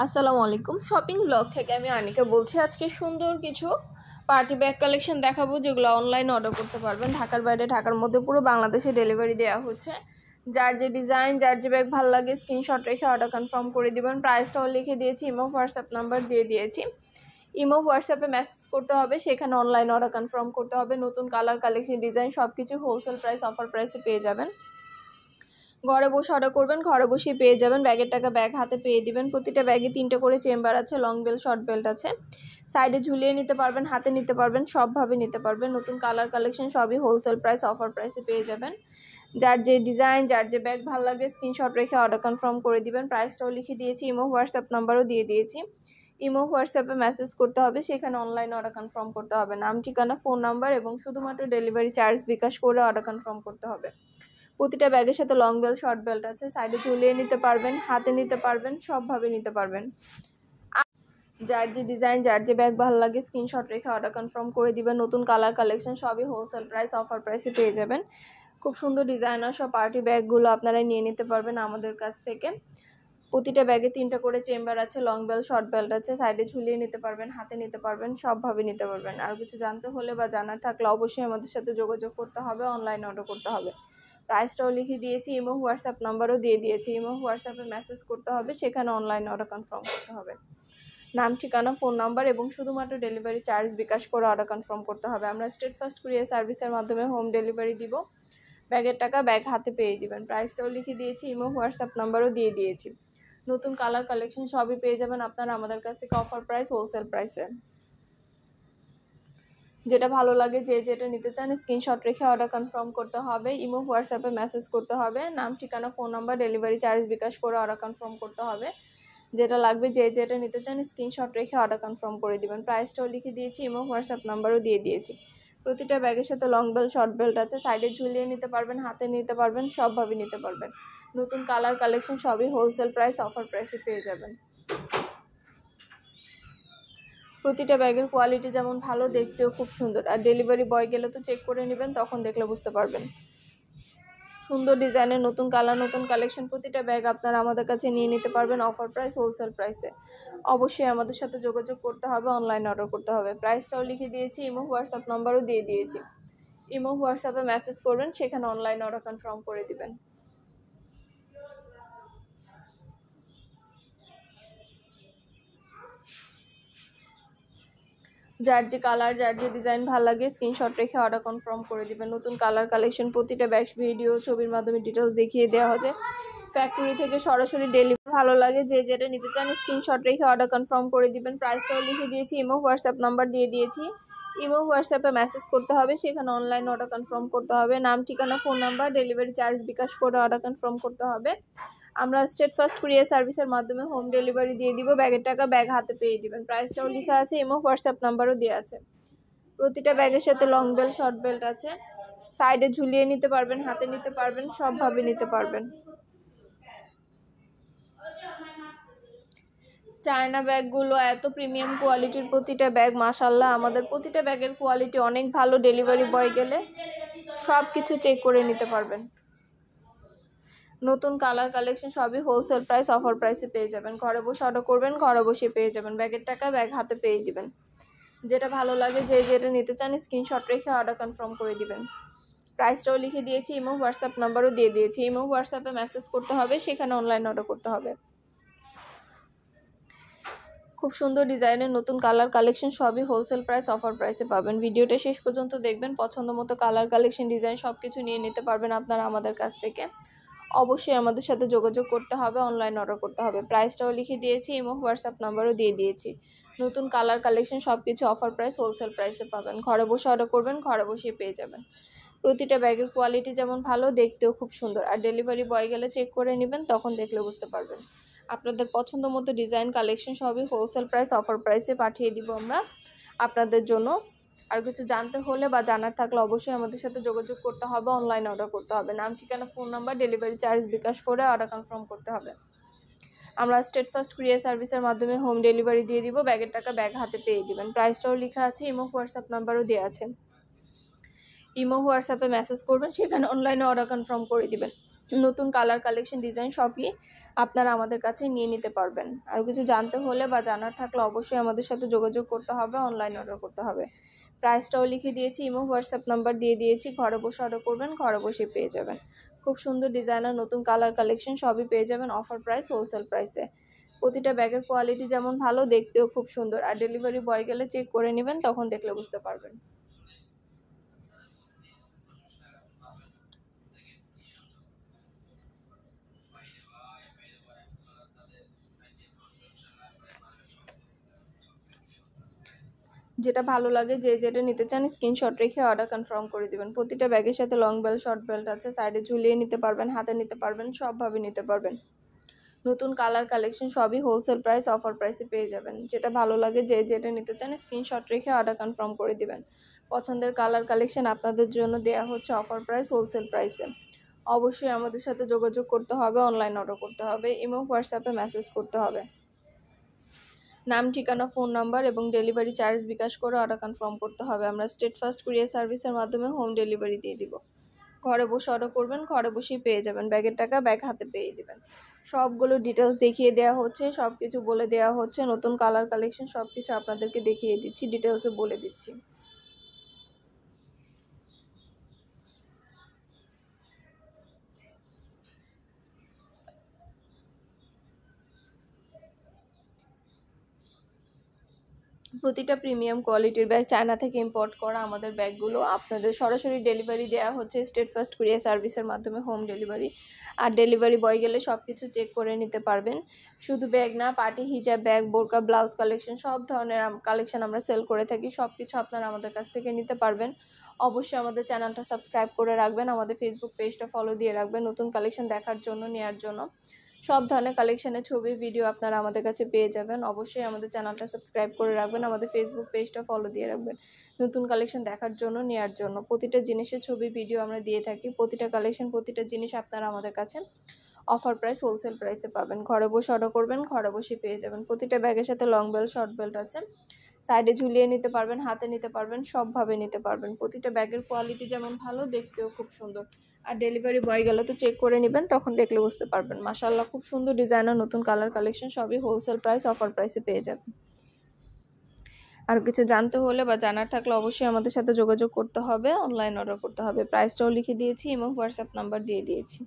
আসসালামু আলাইকুম। Shopping blog থেকে আমি আনিকা বলছি। আজকে সুন্দর কিছু পার্টি ব্যাগ কালেকশন দেখাবো, যেগুলো অনলাইনে অর্ডার করতে পারবেন। ঢাকার বাইরে, ঢাকার মধ্যে পুরো বাংলাদেশে ডেলিভারি দেওয়া হচ্ছে। যার যে ডিজাইন, যার যে ব্যাগ ভালো লাগে স্ক্রিনশট রেখে অর্ডার কনফার্ম করে দিবেন। প্রাইসটাও লিখে দিয়েছি, ইমো হোয়াটসঅ্যাপ নাম্বার দিয়ে দিয়েছি। ইমো হোয়াটসঅ্যাপে মেসেজ করতে হবে, সেখানে অনলাইন অর্ডার কনফার্ম করতে হবে। নতুন কালার, কালেকশন, ডিজাইন সব কিছু হোলসেল প্রাইস, অফার প্রাইসে পেয়ে যাবেন। ঘরে বসে অর্ডার করবেন, ঘরে বসেই পেয়ে যাবেন। ব্যাগের টাকা ব্যাগ হাতে পেয়ে দিবেন। প্রতিটা ব্যাগে 3টে করে চেম্বার আছে, লং বেল্ট, শর্ট বেল্ট আছে। সাইডে ঝুলিয়ে নিতে পারবেন, হাতে নিতে পারবেন, সবভাবে নিতে পারবেন। নতুন কালার, কালেকশন সবই হোলসেল প্রাইস, অফার প্রাইসে পেয়ে যাবেন। যার যে ডিজাইন, যার যে ব্যাগ ভালো লাগে স্ক্রিনশট রেখে অর্ডার কনফার্ম করে দিবেন। প্রাইসটাও লিখে দিয়েছি, ইমো হোয়াটসঅ্যাপ নাম্বারও দিয়ে দিয়েছি। ইমো হোয়াটসঅ্যাপে মেসেজ করতে হবে, সেখানে অনলাইন অর্ডার কনফার্ম করতে হবে। নাম, ঠিকানা, ফোন নাম্বার এবং শুধুমাত্র ডেলিভারি চার্জ বিকাশ করে অর্ডার কনফার্ম করতে হবে। প্রতিটা ব্যাগের সাথে লং বেল্ট, শর্ট বেল্ট আছে। সাইডে ঝুলিয়ে নিতে পারবেন, হাতে নিতে পারবেন, সবভাবে নিতে পারবেন। যার যে ডিজাইন, যার যে ব্যাগ ভালো লাগে স্ক্রিনশট রেখে অর্ডার কনফার্ম করে দিবেন। নতুন কালার, কালেকশন সবই হোলসেল প্রাইস, অফার প্রাইসে পেয়ে যাবেন। খুব সুন্দর ডিজাইনার সব পার্টি ব্যাগগুলো আপনারা নিয়ে নিতে পারবেন আমাদের কাছ থেকে। প্রতিটা ব্যাগে 3টা করে চেম্বার আছে, লং বেল্ট, শর্ট বেল্ট আছে। সাইডে ঝুলিয়ে নিতে পারবেন, হাতে নিতে পারবেন, সবভাবে নিতে পারবেন। আর কিছু জানতে হলে বা জানার থাকলে অবশ্যই আমাদের সাথে যোগাযোগ করতে হবে, অনলাইন অর্ডার করতে হবে। প্রাইসটাও লিখে দিয়েছি, ইমো হোয়াটসঅ্যাপ নাম্বারও দিয়ে দিয়েছি। ইমো হোয়াটসঅ্যাপে মেসেজ করতে হবে, সেখানে অনলাইন অর্ডার কনফার্ম করতে হবে। নাম, ঠিকানা, ফোন নাম্বার এবং শুধুমাত্র ডেলিভারি চার্জ বিকাশ করে অর্ডার কনফার্ম করতে হবে। আমরা স্টেট ফার্স্ট কুরিয়ার সার্ভিসের মাধ্যমে হোম ডেলিভারি দিব। ব্যাগের টাকা ব্যাগ হাতে পেয়ে দিবেন। প্রাইসটাও লিখে দিয়েছি, ইমো হোয়াটসঅ্যাপ নাম্বারও দিয়ে দিয়েছি। নতুন কালার, কালেকশন সবই পেয়ে যাবেন আপনারা আমাদের কাছ থেকে অফার প্রাইস, হোলসেল প্রাইসে। যেটা ভালো লাগে, যে যেটা নিতে চান স্ক্রিনশট রেখে অর্ডার কনফার্ম করতে হবে। ইমো হোয়াটসঅ্যাপে মেসেজ করতে হবে। নাম, ঠিকানা, ফোন নাম্বার, ডেলিভারি চার্জ বিকাশ করে অর্ডার কনফার্ম করতে হবে। যেটা লাগবে, যে যেটা নিতে চান স্ক্রিনশট রেখে অর্ডার কনফার্ম করে দিবেন। প্রাইসটাও লিখে দিয়েছি, ইমো হোয়াটসঅ্যাপ নাম্বারও দিয়ে দিয়েছি। প্রতিটা ব্যাগের সাথে লং বেল্ট, শর্ট বেল্ট আছে। সাইডে ঝুলিয়ে নিতে পারবেন, হাতে নিতে পারবেন, সবভাবে নিতে পারবেন। নতুন কালার, কালেকশন সবই হোলসেল প্রাইস, অফার প্রাইসে পেয়ে যাবেন। প্রতিটা ব্যাগের কোয়ালিটি যেমন ভালো, দেখতেও খুব সুন্দর। আর ডেলিভারি বয় গেলে তো চেক করে নেবেন, তখন দেখলে বুঝতে পারবেন। সুন্দর ডিজাইনের নতুন কালার, নতুন কালেকশন প্রতিটা ব্যাগ আপনারা আমাদের কাছে নিয়ে নিতে পারবেন অফার প্রাইস, হোলসেল প্রাইসে। অবশ্যই আমাদের সাথে যোগাযোগ করতে হবে, অনলাইন অর্ডার করতে হবে। প্রাইসটাও লিখে দিয়েছি, ইমো হোয়াটসঅ্যাপ নাম্বারও দিয়ে দিয়েছি। ইমো হোয়াটসঅ্যাপে মেসেজ করবেন, সেখানে অনলাইন অর্ডার কনফার্ম করে দিবেন। যার যে কালার, যার যে ডিজাইন ভালো লাগে স্ক্রিনশট রেখে অর্ডার কনফার্ম করে দিবেন। নতুন কালার, কালেকশন প্রতিটা ব্যাগ ভিডিও, ছবির মাধ্যমে ডিটেলস দেখিয়ে দেওয়া হচ্ছে। ফ্যাক্টরি থেকে সরাসরি ডেলিভারি। ভালো লাগে, যে যেটা নিতে চান স্ক্রিনশট রেখে অর্ডার কনফার্ম করে দিবেন। প্রাইসটাও লিখে দিয়েছি, ইমো হোয়াটসঅ্যাপ নাম্বার দিয়ে দিয়েছি। ইমো হোয়াটসঅ্যাপে মেসেজ করতে হবে, সেখানে অনলাইন অর্ডার কনফার্ম করতে হবে। নাম, ঠিকানা, ফোন নাম্বার, ডেলিভারি চার্জ বিকাশ করে অর্ডার কনফার্ম করতে হবে। আমরা স্টেট ফার্স্ট কুরিয়ার সার্ভিসের মাধ্যমে হোম ডেলিভারি দিয়ে দিব। ব্যাগের টাকা ব্যাগ হাতে পেয়ে দিবেন। প্রাইসটাও লেখা আছে, ইমো হোয়াটসঅ্যাপ নাম্বারও দেওয়া আছে। প্রতিটা ব্যাগের সাথে লং বেল্ট, শর্ট বেল্ট আছে। সাইডে ঝুলিয়ে নিতে পারবেন, হাতে নিতে পারবেন, সবভাবে নিতে পারবেন। চায়না ব্যাগগুলো এত প্রিমিয়াম কোয়ালিটির প্রতিটা ব্যাগ, মাশাআল্লাহ আমাদের প্রতিটা ব্যাগের কোয়ালিটি অনেক ভালো। ডেলিভারি বয় গেলে সব কিছু চেক করে নিতে পারবেন। নতুন কালার, কালেকশন সবই হোলসেল প্রাইস, অফার প্রাইসে পেয়ে যাবেন। ঘরে বসে অর্ডার করবেন, ঘরে বসে পেয়ে যাবেন। ব্যাগের টাকা ব্যাগ হাতে পেয়ে দিবেন। যেটা ভালো লাগে, যে যেটা নিতে চান স্ক্রিনশট রেখে অর্ডার কনফার্ম করে দিবেন। প্রাইসটাও লিখে দিয়েছি, ইমো হোয়াটসঅ্যাপ নাম্বারও দিয়ে দিয়েছি। ইমো হোয়াটসঅ্যাপে মেসেজ করতে হবে, সেখানে অনলাইন অর্ডার করতে হবে। খুব সুন্দর ডিজাইনের নতুন কালার, কালেকশন সবই হোলসেল প্রাইস, অফার প্রাইসে পাবেন। ভিডিওটা শেষ পর্যন্ত দেখবেন, পছন্দ মতো কালার, কালেকশন, ডিজাইন সব কিছু নিয়ে নিতে পারবেন আপনারা আমাদের কাছ থেকে। অবশ্যই আমাদের সাথে যোগাযোগ করতে হবে, অনলাইন অর্ডার করতে হবে। প্রাইসটাও লিখে দিয়েছি, ইমো হোয়াটসঅ্যাপ নাম্বারও দিয়ে দিয়েছি। নতুন কালার, কালেকশন সব কিছু অফার প্রাইস, হোলসেল প্রাইসে পাবেন। ঘরে বসে অর্ডার করবেন, ঘরে বসে পেয়ে যাবেন। প্রতিটা ব্যাগের কোয়ালিটি যেমন ভালো, দেখতেও খুব সুন্দর। আর ডেলিভারি বয় গেলে চেক করে নেবেন, তখন দেখলে বুঝতে পারবেন। আপনাদের পছন্দ মতো ডিজাইন, কালেকশন সবই হোলসেল প্রাইস, অফার প্রাইসে পাঠিয়ে দিব আমরা আপনাদের জন্য। আর কিছু জানতে হলে বা জানার থাকলে অবশ্যই আমাদের সাথে যোগাযোগ করতে হবে, অনলাইন অর্ডার করতে হবে। নাম, ঠিকানা, ফোন নাম্বার, ডেলিভারি চার্জ বিকাশ করে অর্ডার কনফার্ম করতে হবে। আমরা স্টেট ফার্স্ট কুরিয়ার সার্ভিসের মাধ্যমে হোম ডেলিভারি দিয়ে দিব। ব্যাগের টাকা ব্যাগ হাতে পেয়ে দিবেন। প্রাইসটাও লেখা আছে, ইমো হোয়াটসঅ্যাপ নাম্বারও দেওয়া আছে। ইমো হোয়াটসঅ্যাপে মেসেজ করবেন, সেখানে অনলাইনে অর্ডার কনফার্ম করে দিবেন। নতুন কালার কালেকশন ডিজাইন সবই আপনারা আমাদের কাছে নিয়ে নিতে পারবেন। আর কিছু জানতে হলে বা জানার থাকলে অবশ্যই আমাদের সাথে যোগাযোগ করতে হবে, অনলাইন অর্ডার করতে হবে। প্রাইসটাও লিখে দিয়েছি, ইমো হোয়াটসঅ্যাপ নাম্বার দিয়ে দিয়েছি। ঘরে বসে অর্ডার করবেন, ঘরে বসে পেয়ে যাবেন। খুব সুন্দর ডিজাইনার নতুন কালার কালেকশন সবই পেয়ে যাবেন অফার প্রাইস, হোলসেল প্রাইসে। প্রতিটা ব্যাগের কোয়ালিটি যেমন ভালো, দেখতেও খুব সুন্দর। আর ডেলিভারি বয় গেলে চেক করে নেবেন, তখন দেখলে বুঝতে পারবেন। যেটা ভালো লাগে, যে যেটা নিতে চান স্ক্রিনশট রেখে অর্ডার কনফার্ম করে দিবেন। প্রতিটা ব্যাগের সাথে লং বেল্ট, শর্ট বেল্ট আছে, সাইডে ঝুলিয়ে নিতে পারবেন, হাতে নিতে পারবেন, সবভাবে নিতে পারবেন। নতুন কালার কালেকশন সবই হোলসেল প্রাইস, অফার প্রাইসে পেয়ে যাবেন। যেটা ভালো লাগে, যে যেটা নিতে চান স্ক্রিনশট রেখে অর্ডার কনফার্ম করে দিবেন। পছন্দের কালার কালেকশন আপনাদের জন্য দেয়া হচ্ছে অফার প্রাইস, হোলসেল প্রাইসে। অবশ্যই আমাদের সাথে যোগাযোগ করতে হবে, অনলাইন অর্ডার করতে হবে, ইমো হোয়াটসঅ্যাপে মেসেজ করতে হবে। নাম, ঠিকানা, ফোন নাম্বার এবং ডেলিভারি চার্জ বিকাশ করে অর্ডার কনফার্ম করতে হবে। আমরা স্টেট ফার্স্ট কুরিয়ার সার্ভিসের মাধ্যমে হোম ডেলিভারি দিয়ে দিব। ঘরে বসে অর্ডার করবেন, ঘরে বসেই পেয়ে যাবেন। ব্যাগের টাকা ব্যাগ হাতে পেয়ে দেবেন। সবগুলো ডিটেলস দেখিয়ে দেওয়া হচ্ছে, সব কিছু বলে দেওয়া হচ্ছে। নতুন কালার কালেকশন সব কিছু আপনাদেরকে দেখিয়ে দিচ্ছি, ডিটেলসে বলে দিচ্ছি। প্রতিটা প্রিমিয়াম কোয়ালিটির ব্যাগ চায়না থেকে ইম্পোর্ট করা আমাদের ব্যাগগুলো আপনাদের সরাসরি ডেলিভারি দেওয়া হচ্ছে স্টেট ফার্স্ট কুরিয়ার সার্ভিসের মাধ্যমে, হোম ডেলিভারি। আর ডেলিভারি বয় গেলে সব কিছু চেক করে নিতে পারবেন। শুধু ব্যাগ না, পার্টি হিজাব, ব্যাগ, বোরকা, ব্লাউজ কালেকশন সব ধরনের কালেকশন আমরা সেল করে থাকি। সব কিছু আপনারা আমাদের কাছ থেকে নিতে পারবেন। অবশ্যই আমাদের চ্যানেলটা সাবস্ক্রাইব করে রাখবেন, আমাদের ফেসবুক পেজটা ফলো দিয়ে রাখবেন নতুন কালেকশন দেখার জন্য, নেওয়ার জন্য। সব ধরনের কালেকশনের ছবি, ভিডিও আপনারা আমাদের কাছে পেয়ে যাবেন। অবশ্যই আমাদের চ্যানেলটা সাবস্ক্রাইব করে রাখবেন, আমাদের ফেসবুক পেজটা ফলো দিয়ে রাখবেন নতুন কালেকশন দেখার জন্য, নেওয়ার জন্য। প্রতিটা জিনিসের ছবি, ভিডিও আমরা দিয়ে থাকি। প্রতিটা কালেকশন, প্রতিটা জিনিস আপনারা আমাদের কাছে অফার প্রাইস, হোলসেল প্রাইসে পাবেন। ঘরে বসে অর্ডার করবেন, ঘরে বসে পেয়ে যাবেন। প্রতিটা ব্যাগের সাথে লং বেল্ট, শর্ট বেল্ট আছে, সাইডে ঝুলিয়ে নিতে পারবেন, হাতে নিতে পারবেন, সবভাবে নিতে পারবেন। প্রতিটা ব্যাগের কোয়ালিটি যেমন ভালো, দেখতেও খুব সুন্দর। আর ডেলিভারি বয় গেলে তো চেক করে নেবেন, তখন দেখলে বুঝতে পারবেন। মাশাআল্লাহ, খুব সুন্দর ডিজাইনার নতুন কালার কালেকশন সবই হোলসেল প্রাইস, অফার প্রাইসে পেয়ে যাবেন। আর কিছু জানতে হলে বা জানার থাকলে অবশ্যই আমাদের সাথে যোগাযোগ করতে হবে, অনলাইন অর্ডার করতে হবে। প্রাইসটাও লিখে দিয়েছি, এবং হোয়াটসঅ্যাপ নাম্বার দিয়ে দিয়েছি।